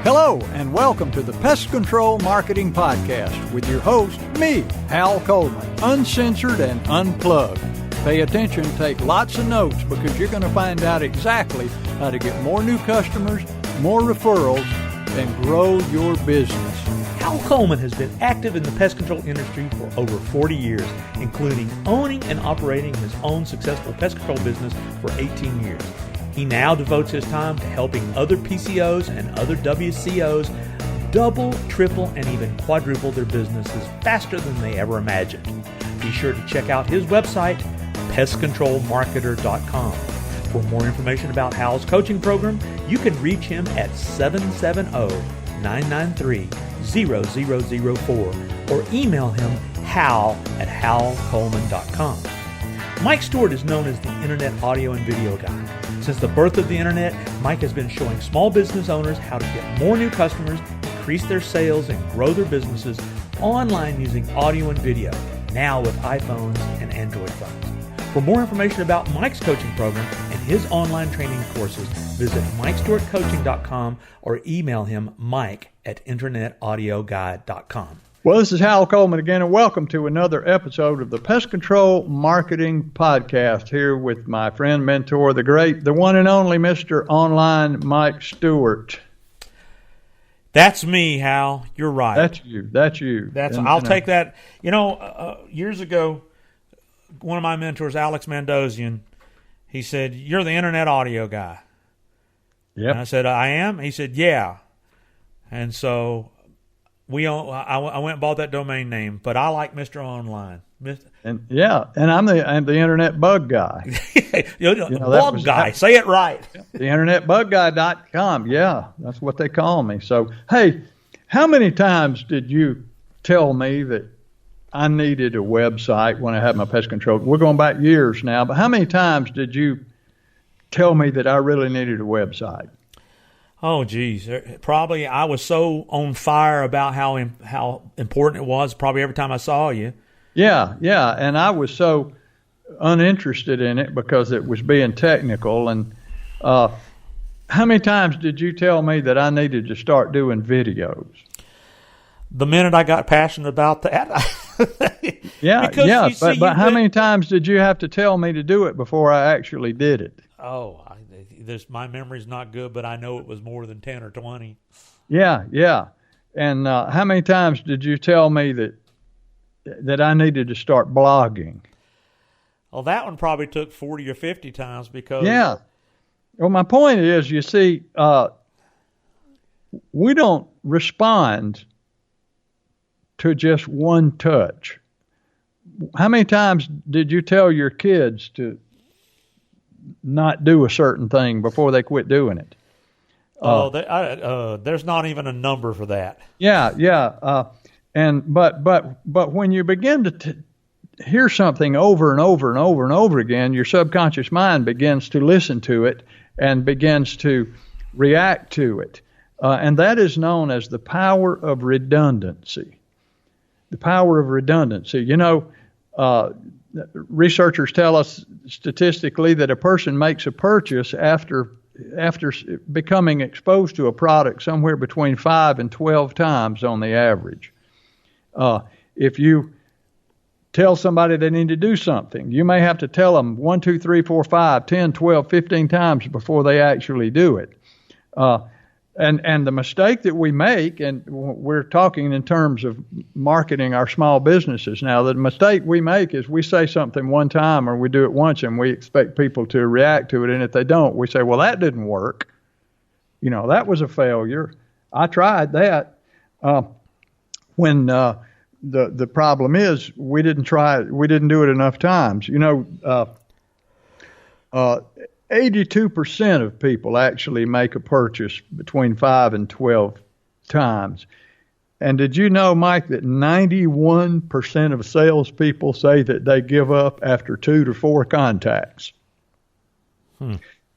Hello, and welcome to the Pest Control Marketing Podcast with your host, me, Hal Coleman, uncensored and unplugged. Pay attention, take lots of notes, because you're going to find out exactly how to get more new customers, more referrals, and grow your business. Hal Coleman has been active in the pest control industry for over 40 years, including owning and operating his own successful pest control business for 18 years. He now devotes his time to helping other PCOs and other WCOs double, triple, and even quadruple their businesses faster than they ever imagined. Be sure to check out his website, pestcontrolmarketer.com. For more information about Hal's coaching program, you can reach him at 770-993-0004 or email him hal@halcoleman.com. Mike Stewart is known as the Internet Audio and Video Guy. Since the birth of the Internet, Mike has been showing small business owners how to get more new customers, increase their sales, and grow their businesses online using audio and video, now with iPhones and Android phones. For more information about Mike's coaching program and his online training courses, visit MikeStewartCoaching.com or email him mike@internetaudioguide.com. Well, this is Hal Coleman again, and welcome to another episode of the Pest Control Marketing Podcast, here with my friend, mentor, the great, the one and only Mr. Online, Mike Stewart. That's me, Hal. You're right. That's you. I'll take that. Years ago, one of my mentors, Alex Mandozian, he said, "You're the Internet Audio Guy." Yeah. And I said, "I am?" He said, "Yeah." And so I went and bought that domain name, but I like Mr. Online. And I'm the Internet Bug Guy. Bug Guy. Say it right. The InternetBugGuy.com. Yeah, that's what they call me. So, hey, how many times did you tell me that I needed a website when I had my pest control? We're going back years now, but how many times did you tell me that I really needed a website? Oh, geez. Probably I was so on fire about how important it was probably every time I saw you. Yeah, and I was so uninterested in it because it was being technical. And how many times did you tell me that I needed to start doing videos? The minute I got passionate about that. But how many times did you have to tell me to do it before I actually did it? Oh, my memory's not good, but I know it was more than 10 or 20. Yeah. And how many times did you tell me that I needed to start blogging? Well, that one probably took 40 or 50 times because... Yeah. Well, my point is, you see, we don't respond to just one touch. How many times did you tell your kids to not do a certain thing before they quit doing it? There's not even a number for that. But when you begin to hear something over and over and over and over again, your subconscious mind begins to listen to it and begins to react to it, and that is known as the power of redundancy. The power of redundancy. Researchers tell us statistically that a person makes a purchase after becoming exposed to a product somewhere between 5 and 12 times on the average. If you tell somebody they need to do something, you may have to tell them 1, 2, 3, 4, 5, 10, 12, 15 times before they actually do it. And the mistake that we make, and we're talking in terms of marketing our small businesses now, the mistake we make is we say something one time or we do it once and we expect people to react to it. And if they don't, we say, well, that didn't work. That was a failure. I tried that. When the problem is we didn't do it enough times. 82% of people actually make a purchase between 5 and 12 times. And did you know, Mike, that 91% of salespeople say that they give up after 2 to 4 contacts?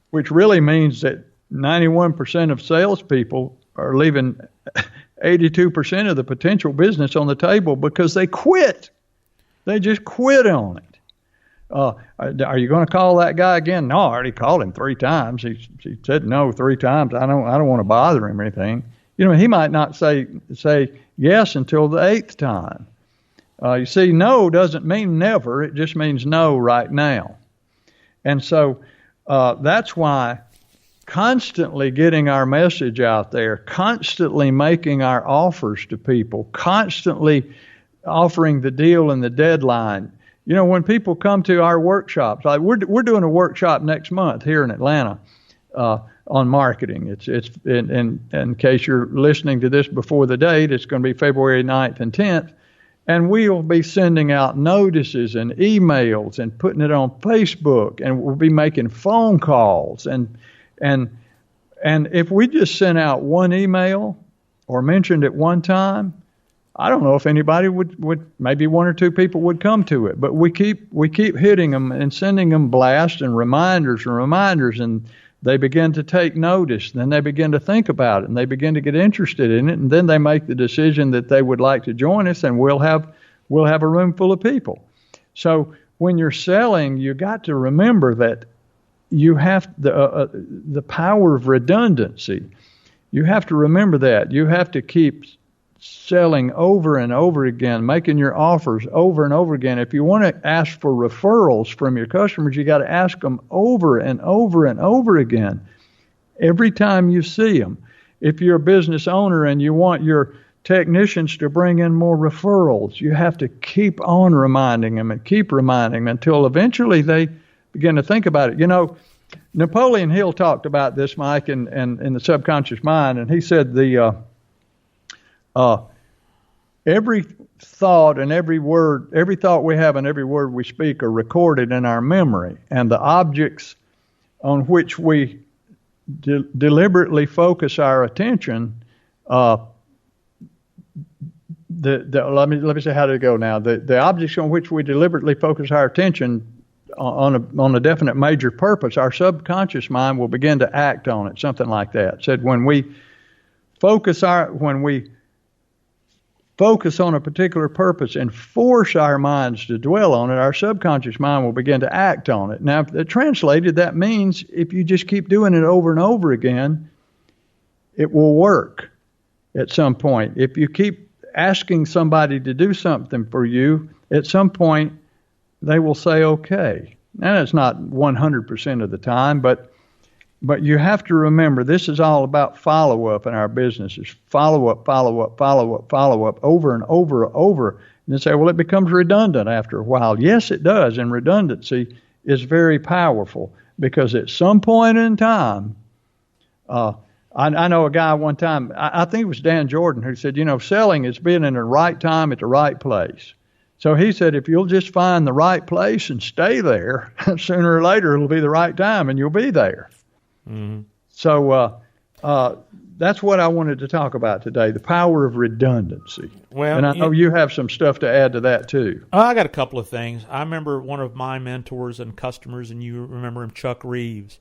Which really means that 91% of salespeople are leaving 82% of the potential business on the table because they quit. They just quit on it. Are you going to call that guy again? No, I already called him 3 times. He said no 3 times. I don't want to bother him or anything. He might not say yes until the 8th time. You see, no doesn't mean never. It just means no right now. And so that's why constantly getting our message out there, constantly making our offers to people, constantly offering the deal and the deadline. When people come to our workshops, like we're doing a workshop next month here in Atlanta on marketing. It's in case you're listening to this before the date, it's going to be February 9th and 10th. And we'll be sending out notices and emails and putting it on Facebook, and we'll be making phone calls. And if we just sent out one email or mentioned it one time, I don't know if anybody would maybe 1 or 2 people would come to it, but we keep hitting them and sending them blasts and reminders, and they begin to take notice. Then they begin to think about it, and they begin to get interested in it, and then they make the decision that they would like to join us, and we'll have a room full of people. So when you're selling, you got to remember that you have the power of redundancy. You have to remember that. You have to keep selling over and over again, making your offers over and over again. If you want to ask for referrals from your customers, you got to ask them over and over and over again every time you see them. If you're a business owner and you want your technicians to bring in more referrals, you have to keep on reminding them and keep reminding them until eventually they begin to think about it. Napoleon Hill talked about this, Mike, in the subconscious mind, and he said every thought and every thought we have and every word we speak are recorded in our memory, and the objects on which we deliberately focus our attention. Let me say how to go now. The objects on which we deliberately focus our attention on a definite major purpose, our subconscious mind will begin to act on it. Something like that. It said when we focus on a particular purpose and force our minds to dwell on it, our subconscious mind will begin to act on it. Now, translated, that means if you just keep doing it over and over again, it will work at some point. If you keep asking somebody to do something for you, at some point they will say okay. Now, it's not 100% of the time, but you have to remember, this is all about follow-up in our business. It's follow-up, over and over and over. And they say, well, it becomes redundant after a while. Yes, it does, and redundancy is very powerful because at some point in time, I know a guy one time, I think it was Dan Jordan, who said, selling is being in the right time at the right place. So he said, if you'll just find the right place and stay there, sooner or later it'll be the right time and you'll be there. Mm-hmm. So that's what I wanted to talk about today, the power of redundancy. Well, and I know you have some stuff to add to that too. I got a couple of things. I remember one of my mentors and customers, and you remember him, Chuck Reeves.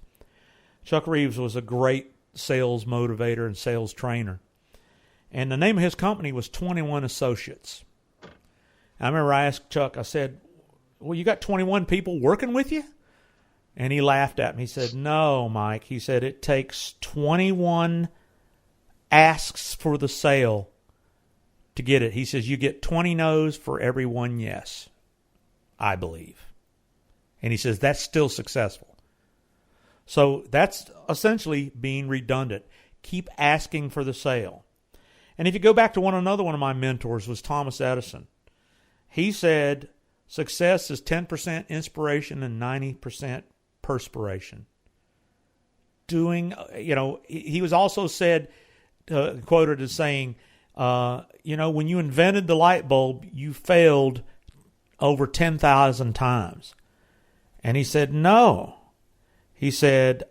Chuck Reeves was a great sales motivator and sales trainer. And the name of his company was 21 Associates. I remember I asked Chuck, I said, well, you got 21 people working with you? And he laughed at me. He said, no, Mike. He said, it takes 21 asks for the sale to get it. He says, you get 20 no's for every one yes, I believe. And he says, that's still successful. So that's essentially being redundant. Keep asking for the sale. And if you go back to another one of my mentors was Thomas Edison. He said, success is 10% inspiration and 90% perspiration. He was also said, quoted as saying, when you invented the light bulb, you failed over 10,000 times. And he said, no. He said,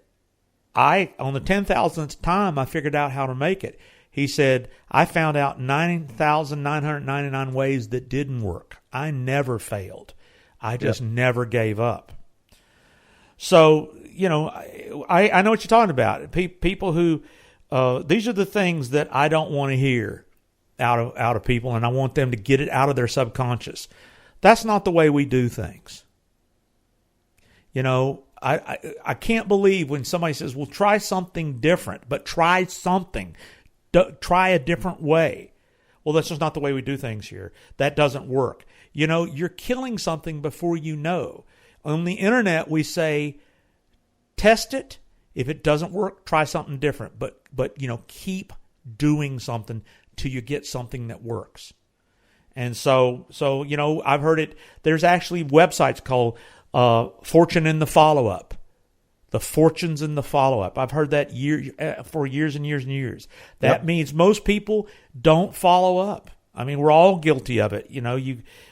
on the 10,000th time, I figured out how to make it. He said, I found out 9,999 ways that didn't work. I never failed. I just never gave up. So, I know what you're talking about. People who, these are the things that I don't want to hear out of people, and I want them to get it out of their subconscious. That's not the way we do things. I can't believe when somebody says, well, try something different, but try something. Try a different way. Well, that's just not the way we do things here. That doesn't work. You're killing something before you know. On the internet, we say, test it. If it doesn't work, try something different. But keep doing something till you get something that works. And so I've heard it. There's actually websites called Fortune in the Follow-Up. The fortunes in the follow-up. I've heard that for years and years and years. That means most people don't follow up. I mean, we're all guilty of it,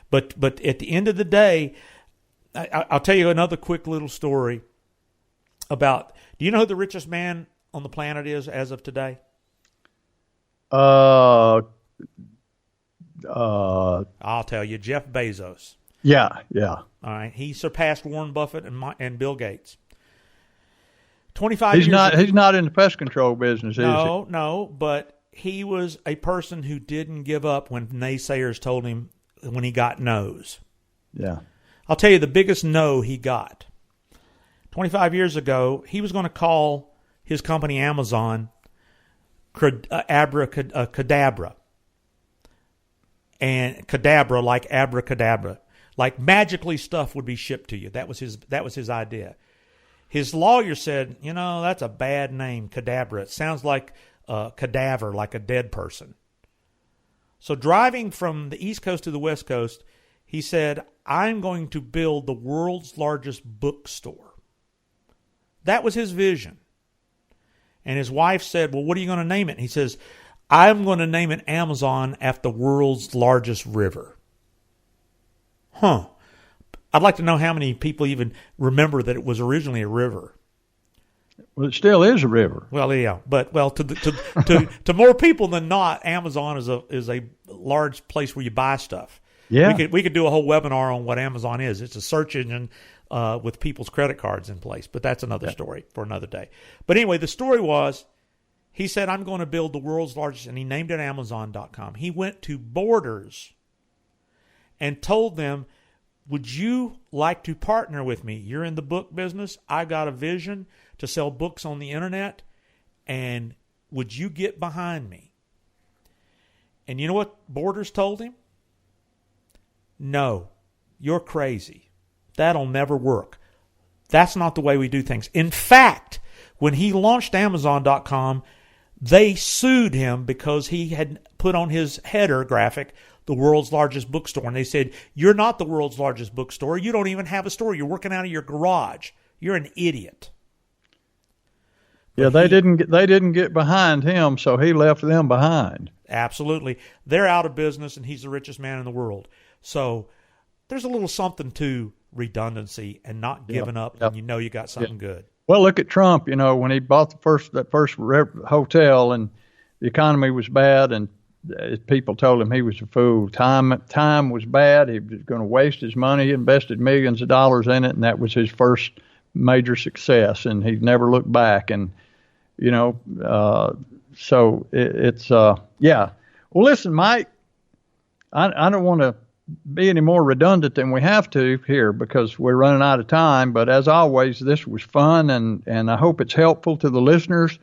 But at the end of the day, I'll tell you another quick little story about. Do you know who the richest man on the planet is as of today? I'll tell you, Jeff Bezos. Yeah. All right, he surpassed Warren Buffett and Bill Gates. 25 years ago. He's not in the pest control business, is he? No, but he was a person who didn't give up when naysayers told him when he got no's. Yeah. I'll tell you the biggest no he got. 25 years ago, he was going to call his company Amazon Abracadabra. And cadabra like abracadabra. Like magically stuff would be shipped to you. That was his idea. His lawyer said, that's a bad name, cadabra. It sounds like a cadaver, like a dead person. So driving from the East Coast to the West Coast, he said, I'm going to build the world's largest bookstore. That was his vision. And his wife said, well, what are you going to name it? And he says, I'm going to name it Amazon after the world's largest river. I'd like to know how many people even remember that it was originally a river. Well, it still is a river. Well, yeah, but to more people than not, Amazon is a large place where you buy stuff. Yeah, we could do a whole webinar on what Amazon is. It's a search engine with people's credit cards in place, but that's another story for another day. But anyway, the story was he said, I'm going to build the world's largest, and he named it Amazon.com. He went to Borders and told them, would you like to partner with me? You're in the book business. I got a vision to sell books on the internet, and would you get behind me? And you know what Borders told him? No, you're crazy. That'll never work. That's not the way we do things. In fact, when he launched Amazon.com, they sued him because he had put on his header graphic the world's largest bookstore. And they said, you're not the world's largest bookstore. You don't even have a store. You're working out of your garage. You're an idiot. Yeah, they didn't get behind him, so he left them behind. Absolutely. They're out of business, and he's the richest man in the world. So there's a little something to redundancy and not giving up when you know you got something good. Well, look at Trump, when he bought that first hotel and the economy was bad and people told him he was a fool. Time was bad. He was going to waste his money. He invested millions of dollars in it, and that was his first major success, and he never looked back. And, so it's Well, listen, Mike, I don't want to be any more redundant than we have to here because we're running out of time. But as always, this was fun, and I hope it's helpful to the listeners.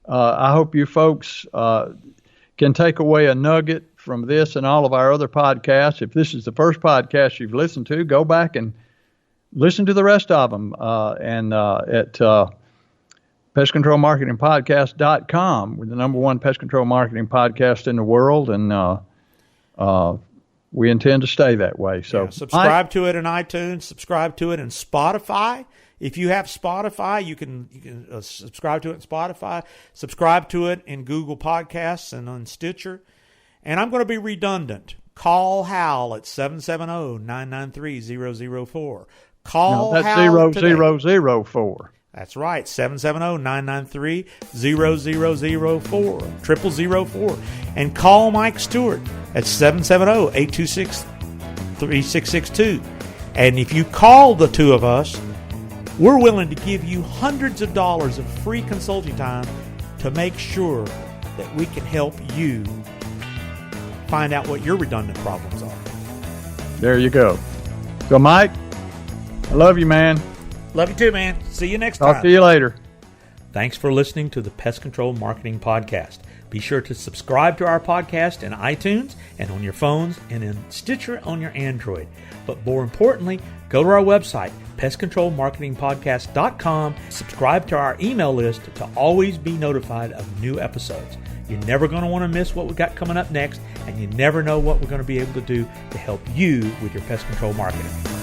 I hope you folks can take away a nugget from this and all of our other podcasts. If this is the first podcast you've listened to, go back and listen to the rest of them at Pest Control Marketing Podcast.com. We're the number one pest control marketing podcast in the world, and we intend to stay that way. So subscribe to it in iTunes, subscribe to it in Spotify. If you have Spotify, you can subscribe to it in Spotify, subscribe to it in Google Podcasts and on Stitcher. And I'm going to be redundant. Call Hal at 770-993-004. Call Hal. That's 0004. That's right, 770-993-0004, 0004. And call Mike Stewart at 770-826-3662. And if you call the two of us, we're willing to give you hundreds of dollars of free consulting time to make sure that we can help you find out what your redundant problems are. There you go. So, Mike, I love you, man. Love you too, man. See you next time. Talk to you later. Thanks for listening to the Pest Control Marketing Podcast. Be sure to subscribe to our podcast in iTunes and on your phones and in Stitcher on your Android. But more importantly, go to our website, pestcontrolmarketingpodcast.com. Subscribe to our email list to always be notified of new episodes. You're never going to want to miss what we got coming up next, and you never know what we're going to be able to do to help you with your pest control marketing.